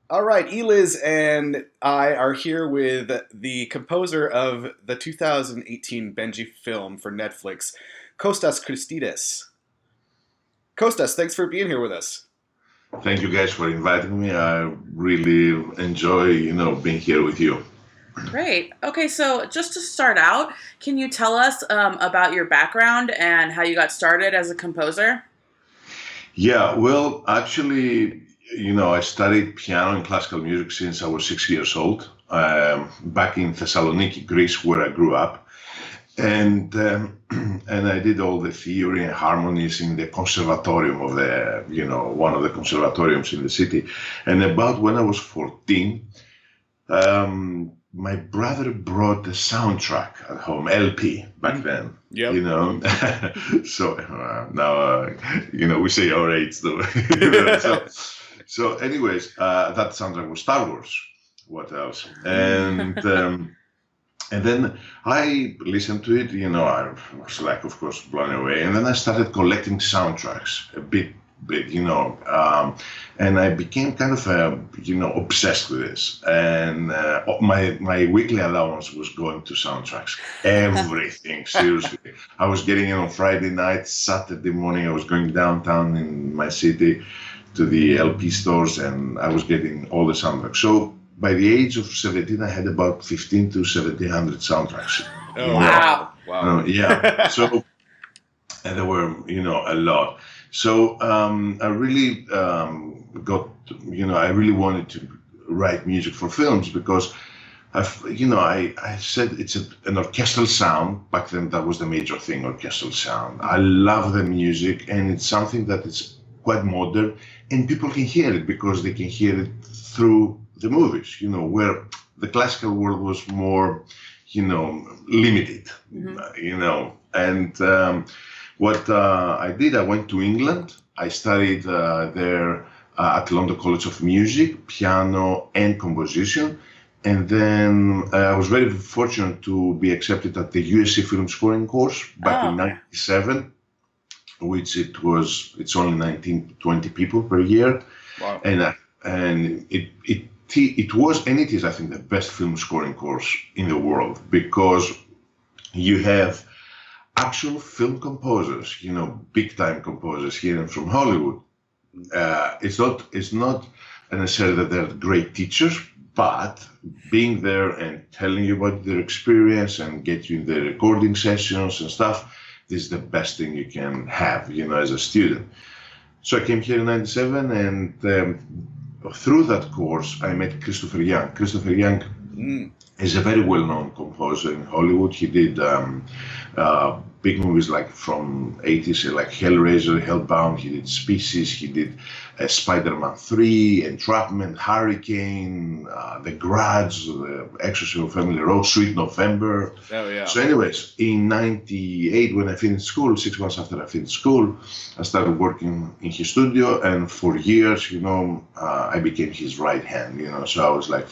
All right, Eliz and I are here with the composer of the 2018 Benji film for Netflix, Kostas Christides. Kostas, thanks for being here with us. Thank you guys for inviting me. I really enjoy, being here with you. Great. Okay, so just to start out, can you tell us about your background and how you got started as a composer? Yeah, well, actually, I studied piano and classical music since I was 6 years old, back in Thessaloniki, Greece, where I grew up. And and I did all the theory and harmonies in the conservatorium of one of the conservatoriums in the city. And about when I was 14, my brother brought a soundtrack at home, LP back then, Yep. you know. So now, we say our age though. Anyways, that soundtrack was Star Wars. What else? And then I listened to it, I was like, of course, blown away. And then I started collecting soundtracks a bit, and I became kind of, obsessed with this. And my weekly allowance was going to soundtracks, everything, seriously. I was getting in on Friday night, Saturday morning, I was going downtown in my city to the LP stores, and I was getting all the soundtracks. So by the age of 17, I had about 15 to 1700 soundtracks. Oh, You know, Wow. wow. yeah. So and there were, a lot. So I really I really wanted to write music for films because I said it's an orchestral sound. Back then, that was the major thing, orchestral sound. I love the music, and it's something that is quite modern, and people can hear it because they can hear it through the movies, where the classical world was more, limited, Hmm. and what I did, I went to England. I studied there at London College of Music, piano and composition. And then I was very fortunate to be accepted at the USC film scoring course back Oh, in okay. '97, which it's only 19 to 20 people per year. Wow. And it was, and it is, I think, the best film scoring course in the world because you have actual film composers, big time composers here and from Hollywood. It's not necessarily that they're great teachers, but being there and telling you about their experience and get you in the recording sessions and stuff, this is the best thing you can have, as a student. So I came here in '97, and through that course, I met Christopher Young. Christopher Young Mm. is a very well-known composer in Hollywood. He did big movies like from '80s, like Hellraiser, Hellbound. He did Species. He did Spider-Man 3, Entrapment, Hurricane, The Grudge, The Exorcism of Family Road, Sweet November. Oh, yeah. So anyways, in '98, when I finished school, 6 months after I finished school, I started working in his studio, and for years, I became his right hand, so I was like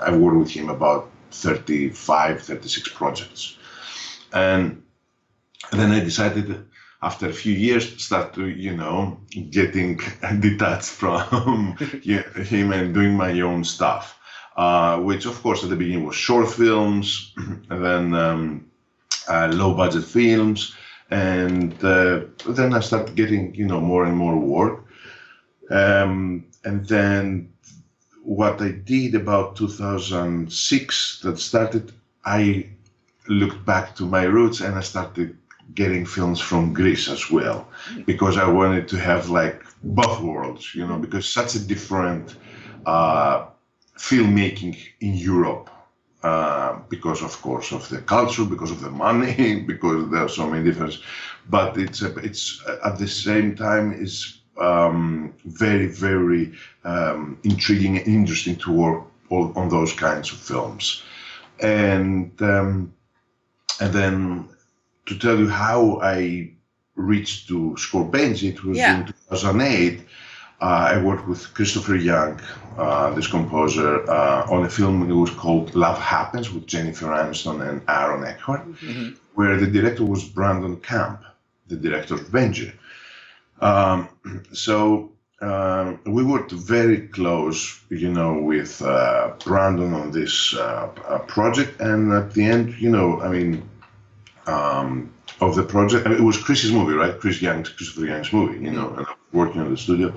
I worked with him about 35, 36 projects. And then I decided after a few years to start to, getting detached from him and doing my own stuff, which of course at the beginning was short films, and then low budget films. And then I started getting, more and more work. And then what I did about 2006 that started, I looked back to my roots and I started getting films from Greece as well, because I wanted to have like both worlds, because such a different uh, filmmaking in Europe, because of course of the culture, because of the money, because there are so many differences. But it's at the same time is very, very intriguing and interesting to work on those kinds of films. And and then to tell you how I reached to score Benji, it was Yeah. in 2008. I worked with Christopher Young, this composer, on a film. It was called Love Happens with Jennifer Aniston and Aaron Eckhart, Hmm. where the director was Brandon Camp, the director of Benji. Um, so we worked very close, with Brandon on this project, and at the end, of the project, it was Chris's movie, right? Christopher Young's movie, and I was working on the studio.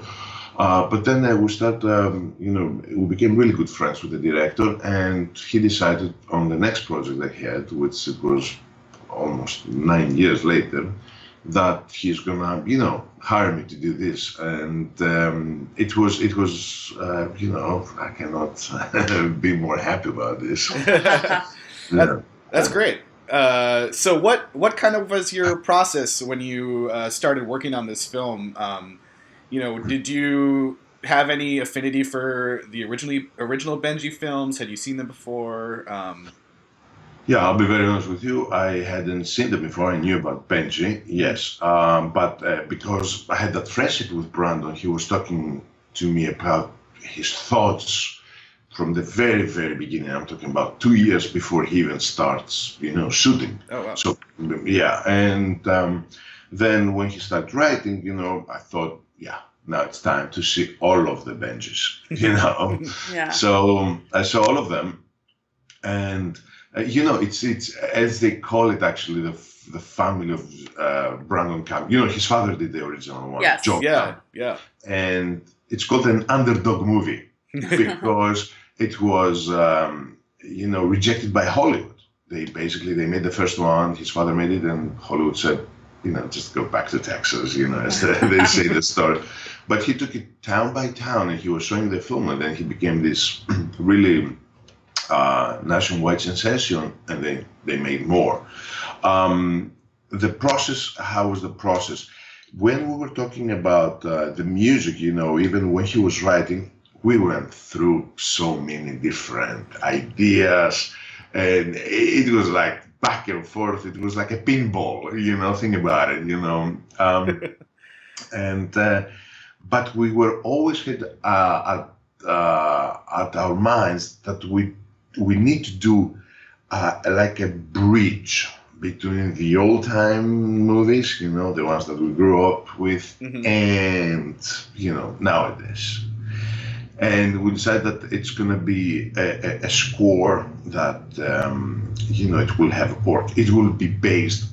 But then we became really good friends with the director, and he decided on the next project they had, which it was almost 9 years later, that he's gonna, hire me to do this, and it was, I cannot be more happy about this. That's great. So what kind of was your process when you started working on this film? Did you have any affinity for the original Benji films? Had you seen them before? Yeah, I'll be very honest with you. I hadn't seen them before. I knew about Benji, yes, but because I had that friendship with Brandon, he was talking to me about his thoughts from the very, very beginning. I'm talking about 2 years before he even starts, shooting. Oh, wow. So, yeah, and then when he started writing, I thought, yeah, now it's time to see all of the Benjis, Yeah. So I saw all of them, and it's as they call it, actually, the family of Brandon Camp. His father did the original one. Yes. John Camp. Yeah. And it's called an underdog movie because it was, rejected by Hollywood. They made the first one. His father made it, and Hollywood said, just go back to Texas, as they say the story. But he took it town by town, and he was showing the film, and then he became this really nationwide sensation, and they made more. The process, how was the process? When we were talking about the music, even when he was writing, we went through so many different ideas, and it was like back and forth. It was like a pinball, think about it, but we were always had at our minds that we need to do like a bridge between the old time movies, the ones that we grew up with, and nowadays. And we decided that it's going to be a score that it will have it will be based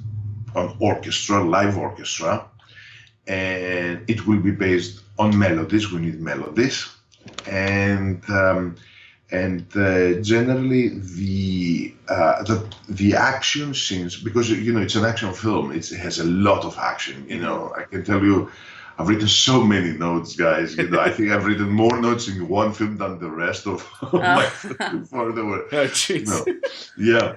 on live orchestra, and it will be based on melodies. We need melodies, and generally the action scenes, because it's an action film. It has a lot of action. I can tell you, I've written so many notes, guys. I think I've written more notes in one film than the rest of my films before they were. Oh, jeez. Yeah.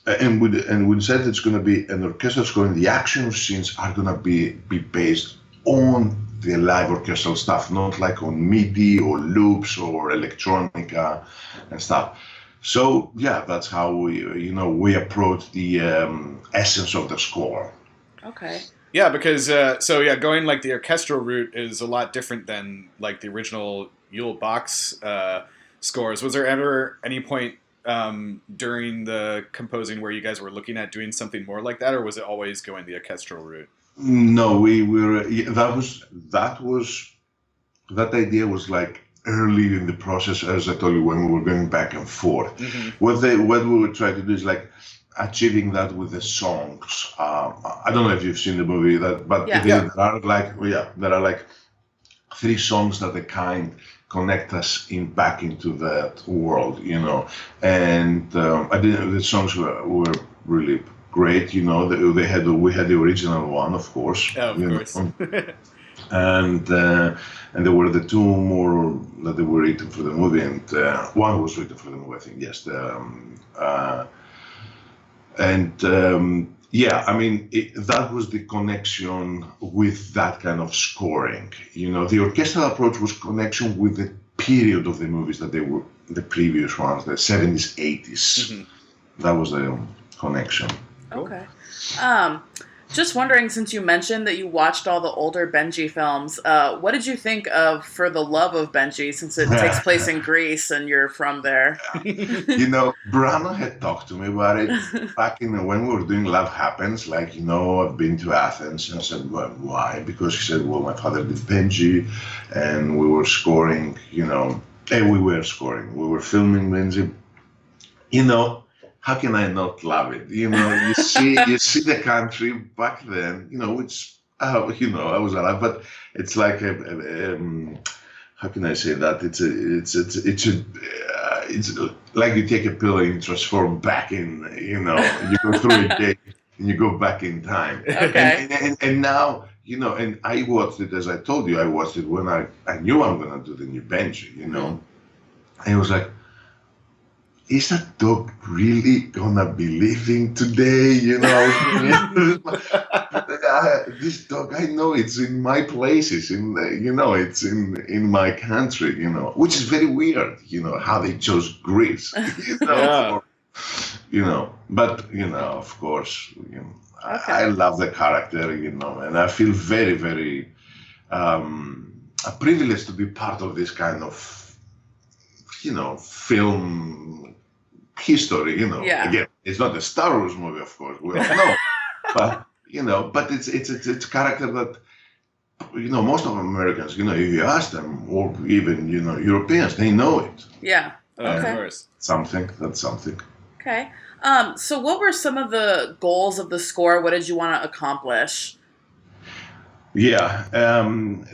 And we said it's going to be an orchestral score, and the action scenes are going to be based on the live orchestral stuff, not like on MIDI or loops or electronica and stuff. So yeah, that's how we approach the essence of the score. Okay. Yeah, because going like the orchestral route is a lot different than like the original Yule Box scores. Was there ever any point during the composing where you guys were looking at doing something more like that, or was it always going the orchestral route? No, we were. That idea was like early in the process, as I told you, when we were going back and forth. What we would try to do is like achieving that with the songs. I don't know if you've seen the movie, there are like 3 songs that connect us back into that world, and the songs were really great. We had the original one, of course. Oh, of course. And there were the 2 more that they were written for the movie, and one was written for the movie, I think. Yes. That was the connection with that kind of scoring. The orchestral approach was connection with the period of the movies that they were the previous ones, the 70s, 80s. That was the connection. Okay. Just wondering, since you mentioned that you watched all the older Benji films, what did you think of For the Love of Benji, since it takes place in Greece and you're from there? Brano had talked to me about it back in when we were doing Love Happens. Like, I've been to Athens, and I said, well, why? Because he said, well, my father did Benji, and we were scoring, and we were scoring. We were filming Benji. How can I not love it? You see the country back then, which, I was alive, but it's like how can I say that? It's like you take a pill and you transform back in, you go through a day and you go back in time. Okay. And now, and I watched it, as I told you, I watched it when I knew I'm going to do the new Benji, And it was like, is that dog really gonna be living today? This dog, I know it's in my places, it's in my country, which is very weird, how they chose Greece, Yeah. But of course, Okay. I love the character, and I feel very, very privileged to be part of this kind of, film history, Yeah. Again, it's not a Star Wars movie, of course, we all know, but but it's a character that most of Americans, if you ask them, or even Europeans, they know it. Yeah. Of Okay. course. That's something. Okay. So what were some of the goals of the score? What did you want to accomplish? Yeah, when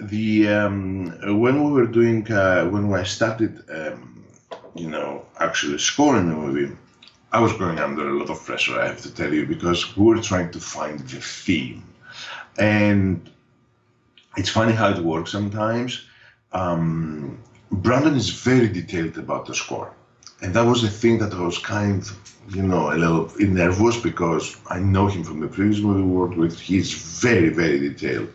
we were doing when I started, actually scoring the movie, I was going under a lot of pressure, I have to tell you, because we were trying to find the theme, and it's funny how it works sometimes. Brandon is very detailed about the score, and that was the thing that I was kind of, a little nervous, because I know him from the previous movie we worked with. He's very, very detailed.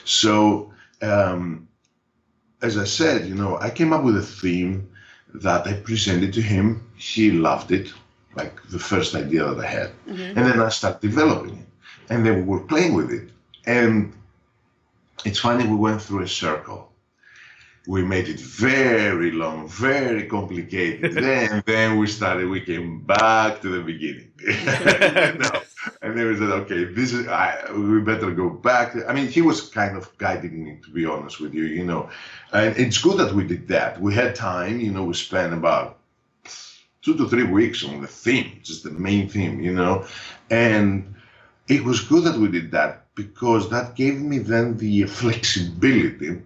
So, as I said, I came up with a theme that I presented to him. He loved it, like the first idea that I had. Mm-hmm. And then I started developing it. And then we were playing with it. And it's funny, we went through a circle. We made it very long, very complicated. then we came back to the beginning. And then we said, okay, we better go back. I mean, he was kind of guiding me, to be honest with you, And it's good that we did that. We had time, we spent about 2 to 3 weeks on the theme, just the main theme, And it was good that we did that, because that gave me then the flexibility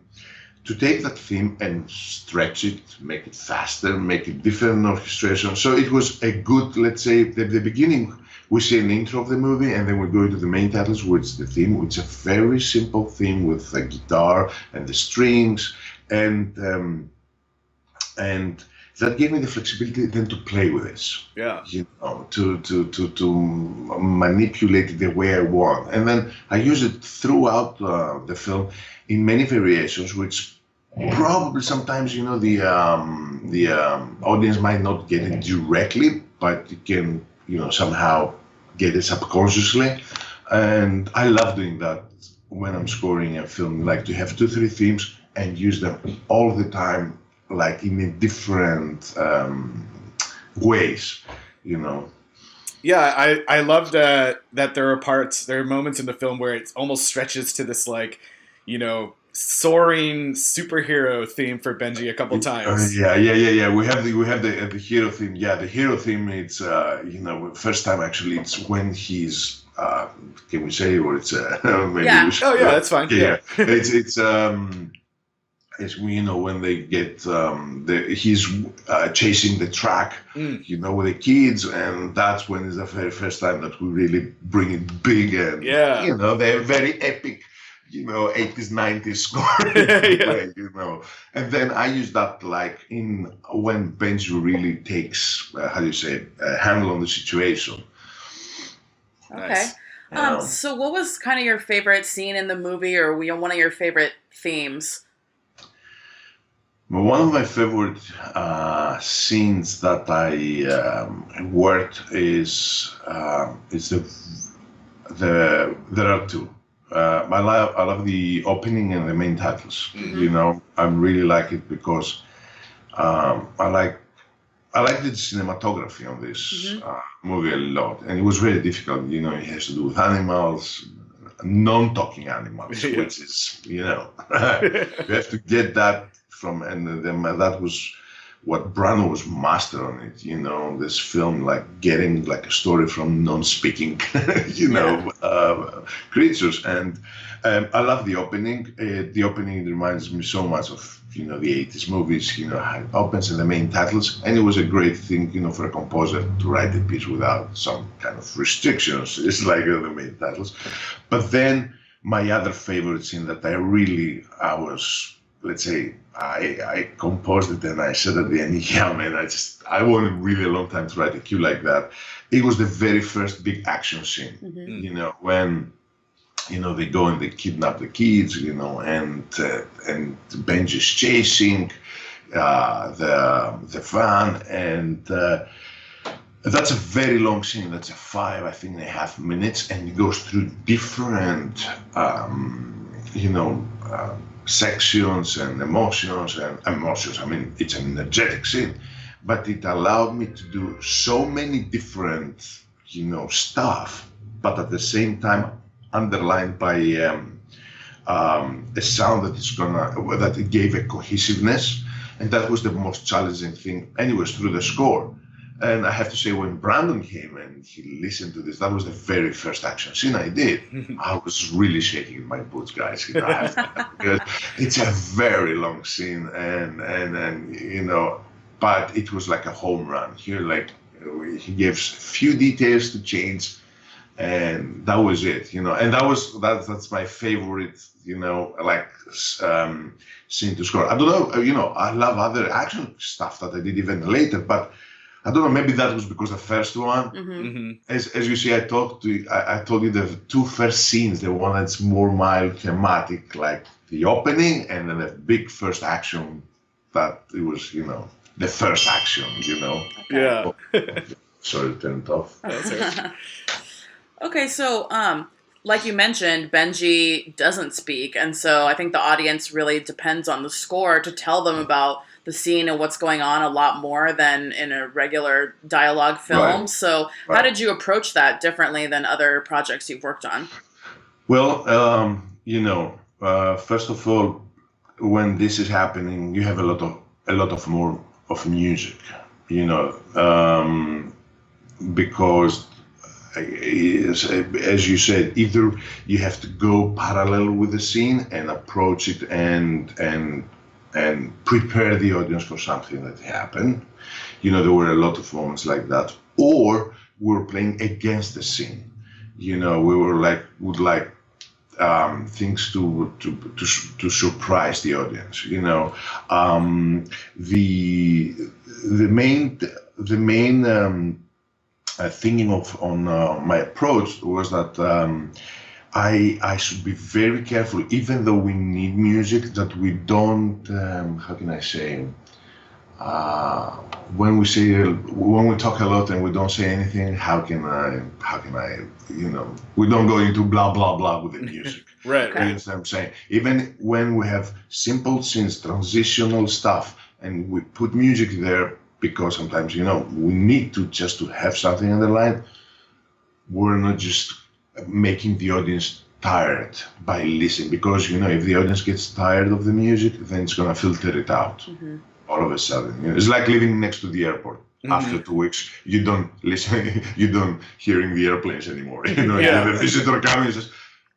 to take that theme and stretch it, make it faster, make it different orchestration. So it was a good, let's say, the beginning, we see an intro of the movie, and then we go into the main titles, which is the theme, which is a very simple theme with a guitar and the strings, and that gave me the flexibility then to play with this. Yeah. To manipulate it the way I want, and then I use it throughout the film in many variations, which probably sometimes the audience might not get it directly, but you can somehow get it subconsciously, and I love doing that when I'm scoring a film, like to have 2-3 themes and use them all the time, like in a different ways, Yeah, I loved that there are moments in the film where it almost stretches to this, like, soaring superhero theme for Benji a couple times. Yeah. We have the hero theme. Yeah, the hero theme. It's first time actually. It's when he's can we say, or it's maybe Yeah. we should, Oh yeah, that's fine. yeah. It's when they get he's chasing the track, with the kids, and that's when it's the very first time that we really bring it big, and they're very epic, 80s, 90s score, Yeah. And then I use that like when Benji really takes a handle on the situation. Okay. Nice. So what was kind of your favorite scene in the movie, or one of your favorite themes? One of my favorite scenes that I worked is there are two. I love the opening and the main titles. You know, I really like it because I like the cinematography on this movie a lot, and it was very difficult. You know, it has to do with animals, non-talking animals, which is, you know, you have to get that from, and then that was what Brando was master on it. You know, this film, like getting like a story from non-speaking, you know, creatures, and I love the opening. The opening reminds me so much of, you know, the 80s movies, you know, how it opens and the main titles. And it was a great thing, you know, for a composer to write a piece without some kind of restrictions. It's like the main titles. But then my other favorite scene that I was, let's say, I composed it and I said at the end, yeah, man, I wanted really a long time to write a cue like that. It was the very first big action scene, you know, when, you know, they go and they kidnap the kids, you know, and Benji's chasing the van, and that's a very long scene. That's a 5.5 minutes, and it goes through different, you know, sections and emotions. I mean, it's an energetic scene, but it allowed me to do so many different, you know, stuff, but at the same time underlined by a sound that it gave a cohesiveness, and that was the most challenging thing, anyways, through the score. And I have to say, when Brandon came and he listened to this, that was the very first action scene I did. I was really shaking in my boots, guys. You know, because it's a very long scene, and you know, but it was like a home run. Here, like he gives few details to change, and that was it, you know. And that's my favorite, you know, like scene to score. I don't know, you know, I love other action stuff that I did even later, but I don't know, maybe that was because the first one, as you see, I told you the two first scenes, the one that's more mild thematic, like the opening, and then the big first action that it was, you know, the first action, you know. Yeah. Sorry to turn it off. Okay, so like you mentioned, Benji doesn't speak, and so I think the audience really depends on the score to tell them about the scene and what's going on a lot more than in a regular dialogue film. Right. So how did you approach that differently than other projects you've worked on? Well, you know, first of all, when this is happening, you have a lot of more of music, you know, because as you said, either you have to go parallel with the scene and approach it and prepare the audience for something that happened. You know, there were a lot of moments like that, or we were playing against the scene. You know, we would like things to surprise the audience. You know, the main thinking on my approach was that I should be very careful, even though we need music, that we don't, how can I say, when we talk a lot and we don't say anything, how can I, you know, we don't go into blah, blah, blah with the music. Right. You know what I'm saying? Even when we have simple scenes, transitional stuff, and we put music there, because sometimes, you know, we need to have something on the line. We're not just making the audience tired by listening, because, you know, if the audience gets tired of the music, then it's going to filter it out all of a sudden. You know, it's like living next to the airport. After 2 weeks, you don't listen, you don't hearing the airplanes anymore. You know, the visitor comes and says,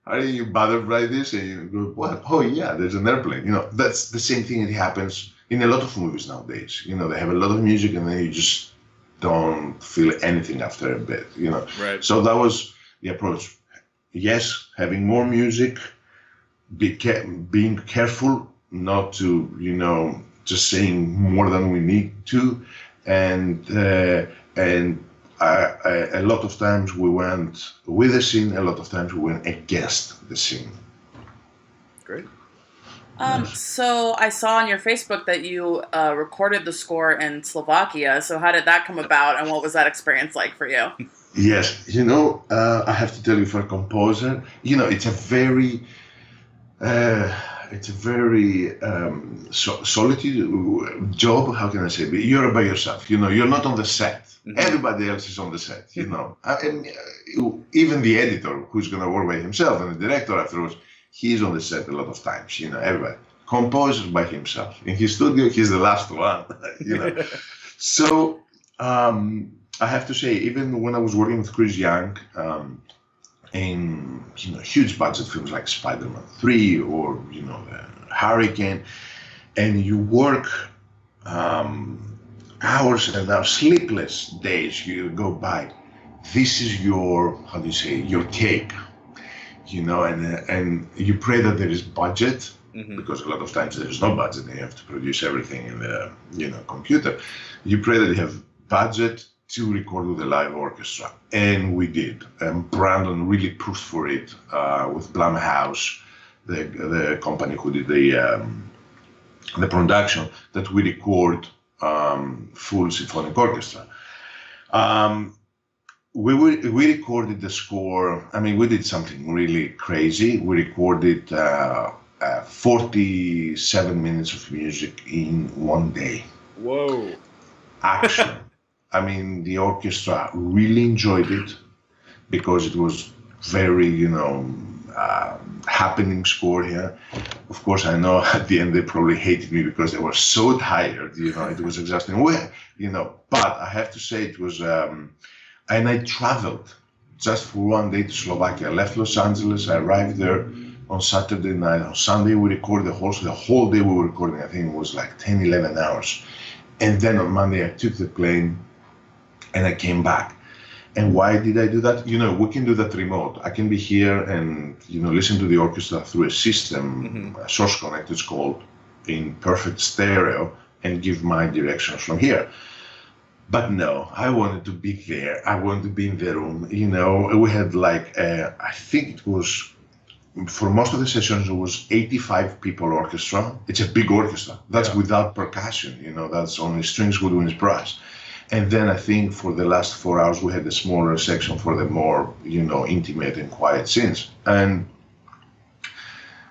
"Are you bothered by this?" And you go, "What? Oh yeah, there's an airplane." You know, that's the same thing that happens in a lot of movies nowadays. You know, they have a lot of music and then you just don't feel anything after a bit, you know. Right. So that was the approach. Yes, having more music, being careful not to, you know, just saying more than we need to. And a lot of times we went with the scene, a lot of times we went against the scene. Great. So I saw on your Facebook that you recorded the score in Slovakia. So how did that come about, and what was that experience like for you? Yes, I have to tell you, for a composer, it's a very, uh, solitude job. How can I say? You're by yourself. You're not on the set. Mhm. Everybody else is on the set. And even the editor, who's going to work by himself, and the director afterwards, he's on the set a lot of times. Everybody. Composer by himself. In his studio, he's the last one. So I have to say, even when I was working with Chris Young in huge budget films like Spider-Man 3 or Hurricane, and you work hours and hours, sleepless days you go by. This is your, how do you say, your cake, and you pray that there is budget. Mhm. Because a lot of times there is no budget and you have to produce everything in the computer. You pray that you have budget to record with a live orchestra, and we did. And Brandon really pushed for it with Blumhouse, the company who did the production, that we record full symphonic orchestra. We recorded the score. I mean, we did something really crazy. We recorded 47 minutes of music in one day. Whoa. Action. I mean, the orchestra really enjoyed it because it was very, happening score here. Of course, I know at the end they probably hated me because they were so tired, it was exhausting. But I have to say it was, and I traveled just for one day to Slovakia. I left Los Angeles, I arrived there on Saturday night. On Sunday, we recorded the whole day we were recording. I think it was like 10, 11 hours. And then on Monday, I took the plane and I came back. And why did I do that? We can do that remote. I can be here and, listen to the orchestra through a system, a source connect, it's called, in perfect stereo, and give my directions from here. But no, I wanted to be there. I wanted to be in the room. We had I think it was, for most of the sessions, it was 85 people orchestra. It's a big orchestra. That's without percussion, that's only strings, woodwinds, brass. And then I think for the last 4 hours, we had a smaller section for the more, intimate and quiet scenes. And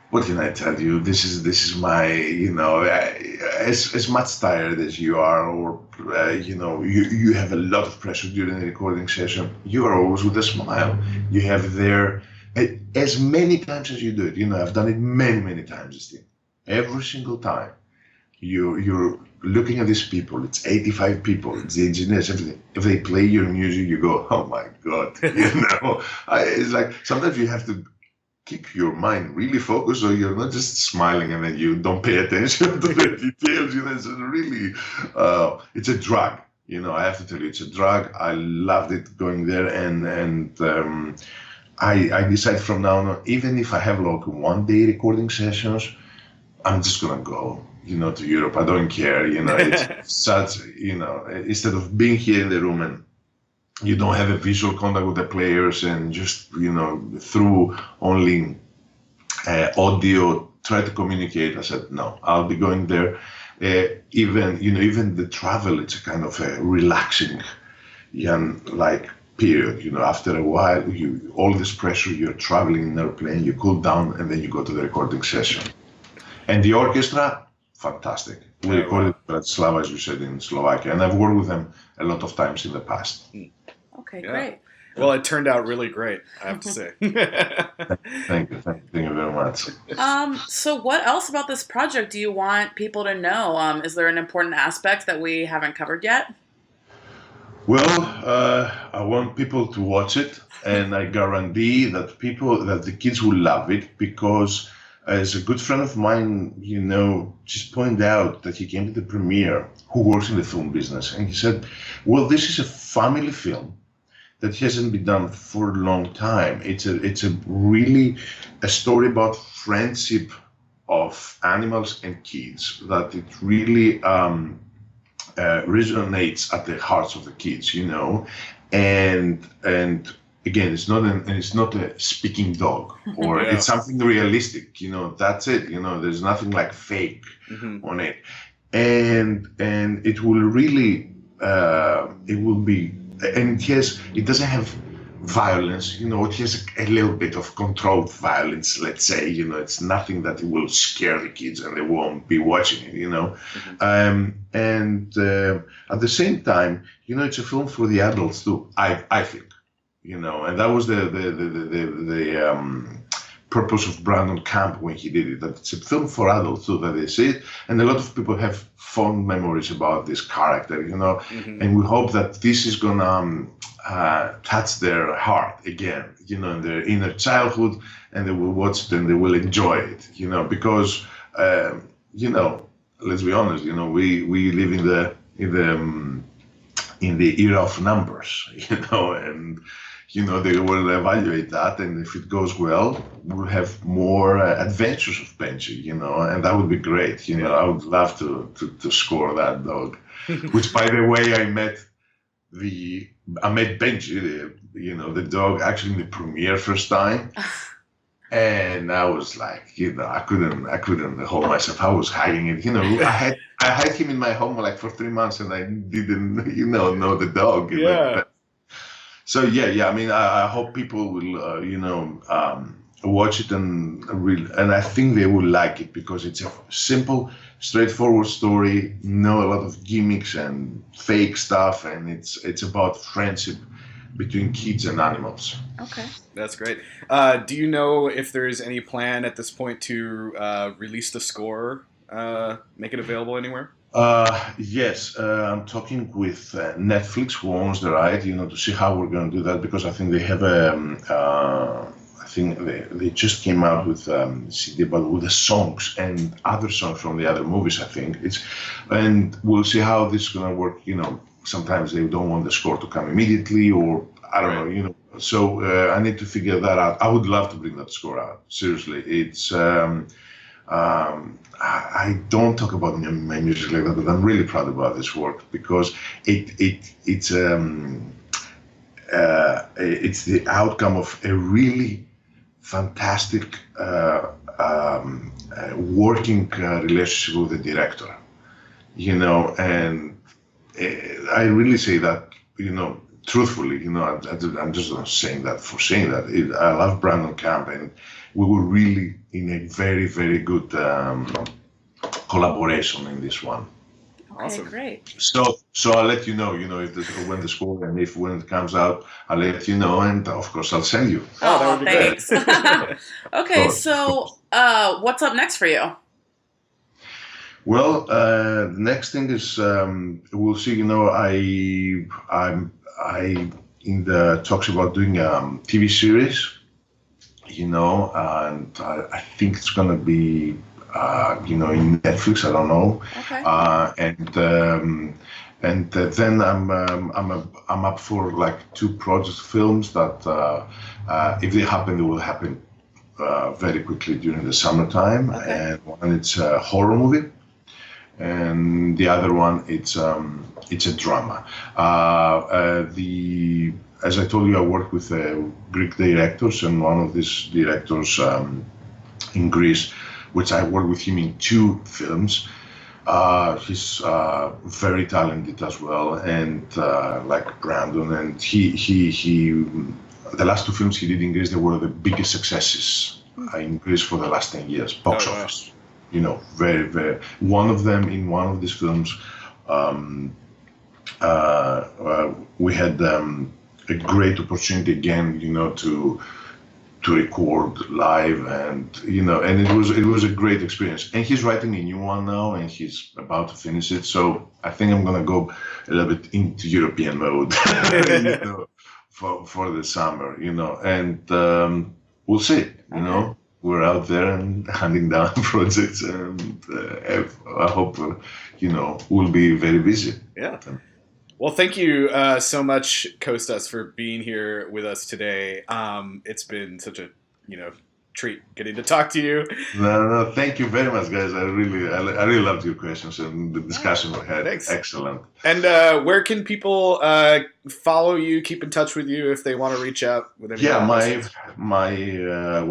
what can I tell you? This is my, as much tired as you are, or, you have a lot of pressure during the recording session, you are always with a smile. You have there, as many times as you do it, I've done it many, many times, Steve. Every single time you're looking at these people, it's 85 people, it's the engineers, everything. If they play your music, you go, oh my God, it's like sometimes you have to keep your mind really focused, so you're not just smiling and then you don't pay attention to the details. It's really, it's a drug. I have to tell you, it's a drug. I loved it going there, and I decided from now on, even if I have like 1 day recording sessions, I'm just gonna go, to Europe. I don't care. It's such, instead of being here in the room and you don't have a visual contact with the players and just, through only audio, try to communicate. I said, no, I'll be going there. Even the travel, it's a kind of a relaxing, period. After a while, all this pressure, you're traveling in an airplane, you cool down, and then you go to the recording session. And the orchestra, fantastic. We recorded at Bratislava, as you said, in Slovakia, and I've worked with them a lot of times in the past. Okay, great. Well, it turned out really great, I have to say. Thank you very much. So what else about this project do you want people to know? Is there an important aspect that we haven't covered yet? Well, I want people to watch it, and I guarantee that the kids will love it, because as a good friend of mine, just pointed out that he came to the premiere, who works in the film business, and he said, well, this is a family film that hasn't been done for a long time. It's a really a story about friendship of animals and kids, that it really resonates at the hearts of the kids, and again, it's not a speaking dog, or it's something realistic, that's it, there's nothing like fake on it, and it will really it will be and it doesn't have violence, it has a little bit of controlled violence, let's say, it's nothing that will scare the kids and they won't be watching it, and at the same time, it's a film for the adults too, I think, and that was the purpose of Brandon Camp when he did it, that it's a film for adults too, that they see it, and a lot of people have fond memories about this character, and we hope that this is gonna touch their heart again, in their inner childhood, and they will watch it and they will enjoy it, because let's be honest, we live in the era of numbers, and they will evaluate that, and if it goes well, we'll have more adventures of Benji, and that would be great. I would love to score that dog, which, by the way, I met Benji, the dog, actually in the premiere first time, and I was like, I couldn't hold myself. I was hiding it. I had him in my home like for 3 months, and I didn't, know the dog. Yeah. So yeah. I mean, I hope people will, watch it and I think they will like it, because it's a simple, straightforward story. A lot of gimmicks and fake stuff, and it's about friendship between kids and animals. Okay, that's great. Do you know if there is any plan at this point to release the score, make it available anywhere? Yes, I'm talking with Netflix, who owns the right, to see how we're going to do that, because I think they have I think they just came out with CD, but with the songs and other songs from the other movies, I think. And we'll see how this is going to work. Sometimes they don't want the score to come immediately, or I don't know, So I need to figure that out. I would love to bring that score out. Seriously, it's. I don't talk about my music like that, but I'm really proud about this work, because it's the outcome of a really fantastic working relationship with the director, and I really say that, truthfully, I'm just not saying that for saying that. I love Brandon Camp, and we were really in a very, very good collaboration in this one. Okay, awesome. Great. So I'll let you know, when the score, and when it comes out, I'll let you know, and of course I'll send you. Oh, thanks. Okay, so what's up next for you? Well, the next thing is we'll see. I'm in the talks about doing a TV series. And I think it's gonna be in Netflix. I don't know. Okay. And then I'm up for like 2 project films that if they happen, they will happen very quickly during the summertime. Okay. And one, it's a horror movie, and the other one, it's a drama. As I told you, I work with Greek directors, and one of these directors in Greece, which I worked with him in 2 films. He's very talented as well, and like Brandon, and he the last 2 films he did in Greece, they were the biggest successes in Greece for the last 10 years, box office. Very, very. One of them, in one of these films, we had a great opportunity again, to record live, and and it was a great experience. And he's writing a new one now, and he's about to finish it. So I think I'm gonna go a little bit into European mode, for the summer, and we'll see. We're out there and hunting down projects, and I hope we'll be very busy. Yeah. Well, thank you so much, Kostas, for being here with us today. It's been such a treat getting to talk to you. No, thank you very much, guys. I really loved your questions and the discussion we had. Thanks. Excellent. And where can people follow you, keep in touch with you if they want to reach out with any? Yeah, my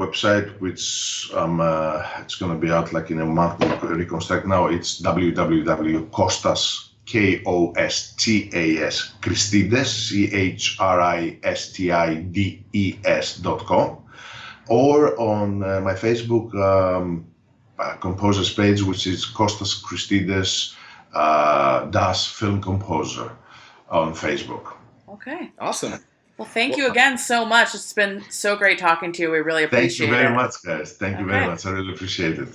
website, which it's going to be out like in a month. We reconstruct now. It's www.kostas Kostas Christides, CHRISTIDES.com, or on my Facebook composer's page, which is Kostas Christides Das Film Composer on Facebook. Okay. Awesome. Well, thank you again so much. It's been so great talking to you. We really appreciate it. Thank you very much, guys. Thank you very Okay. much. I really appreciate it.